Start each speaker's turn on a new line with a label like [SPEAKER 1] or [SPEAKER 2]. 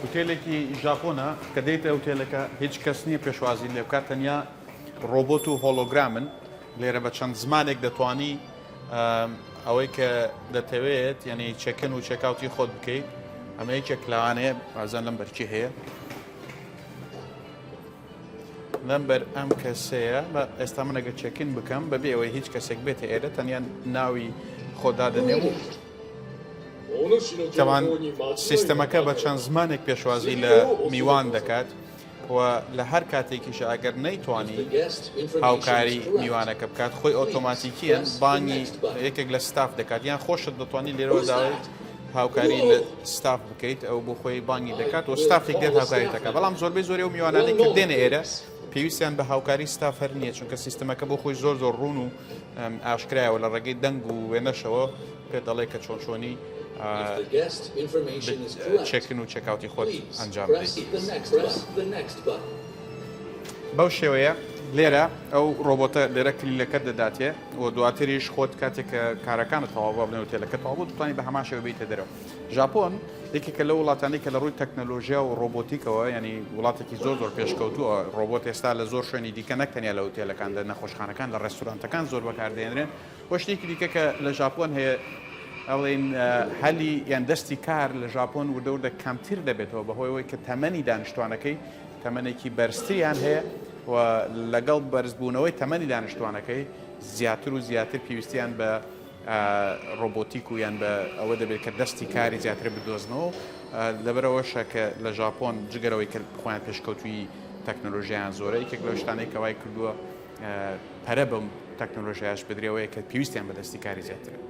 [SPEAKER 1] ئوتێلێکی ژاپۆنە کە دەیتە ئوتێلەکە هیچ کەس نییە پێشوازی لێ بکات تەنیا ڕۆبۆت و هۆلۆگرامن لێرە بە چەند زمانێک دەتوانی ئەوەی کە دەتەوێت یعنی چەکن و چێکاوتی خۆت بکەیت ئەمە یەکێک لەوانەیە بازان لەم بەرچی هەیە لەمبەر ئەم کەسەیە بە ئێستا منەگە چەکن بکەم بەبێ ئەوەی هیچ کەسێک بێتە ئێرە تەنیا ناوی خۆدادنێ و تەوان سیستەمەکە بە چەند زمانێک پێشوازی لە میوان دەکات و لە هەر کاتێکیش ئەگەر نەیتوانی هاوکاری میوانەکە بکات خۆی ئۆتۆماتیکیان بانگی یەکێک لە ستاف دەکات یان خۆشت دەتوانانی لێرەوە داوای هاوکاری لە ستاف بکەیت ئەو بۆ خۆی بانگی دەکات و ستافێک دێت هاوکاری دەکات بەڵام زۆربەی زۆری و میوانانەی کە دێنە ئێرە پێویستیان بە هاوکاری ستاف هەر نییە چونکە سیستەمەکە بۆ خۆی زۆر ڕوون و ئاشکرایەوە لە ڕێگەی دەنگ و وێنەشەوە پێ دەڵێ کە چۆنی چێکن و چێکاوتی خۆت ئەنجام بەو شێوەیە لێرە ئەو ڕۆبۆتە لێرە کلیلەکە دەداتێ و دواتریش خۆت کاتێک کە کارەکانت تەواو بنێ وتێلەکە تەواو بوو دەتوانی بە هەمان شێوە بیتە دەرەوە ژاپۆن یەکێکە لە وڵاتانی کە لە ڕووی تەکنەلۆژیا و ڕۆبۆتیکەوە ینی وڵاتێکی زۆر پێشکەوتووە ڕۆبۆت ئێستا لە زۆر شوێنی دیکە نەکەنیا لە وتێلەکان لە نەخۆشخانەکان لە ڕێستورانتەکان زۆر بەکاردێنرێن وە شتێکی دیکە کە لە ژاپۆن هەیە ئەڵێن هەلی یان دەستی کار لە ژاپۆن وردەوردە کەمتر دەبێتەوە بەهۆی ئەوەی کە تەمەنی دانیشتوانەکەی تەمەنێکی بەرزتریان هەیە و لەگەڵ بەرزبوونەوەی تەمەنی دانیشتوانەکەی زیاتر و زیاتر پێویستیان بە ڕۆبۆتیک و یان بە ئەوە دەبێت کە دەستی کاری زیاتر بدۆزنەوە لەبەرەوەشە کە لە ژاپۆن جگەرەوەی کە خۆیان پێشکەوتوی تەکنۆلۆژیان زۆرە یەکێک لەو شتانەی کەوای کردووە پەرە بەم تەکنۆلۆژیاش بدرێەوەی کە پێویستیان بە دەستی کاری زیاتر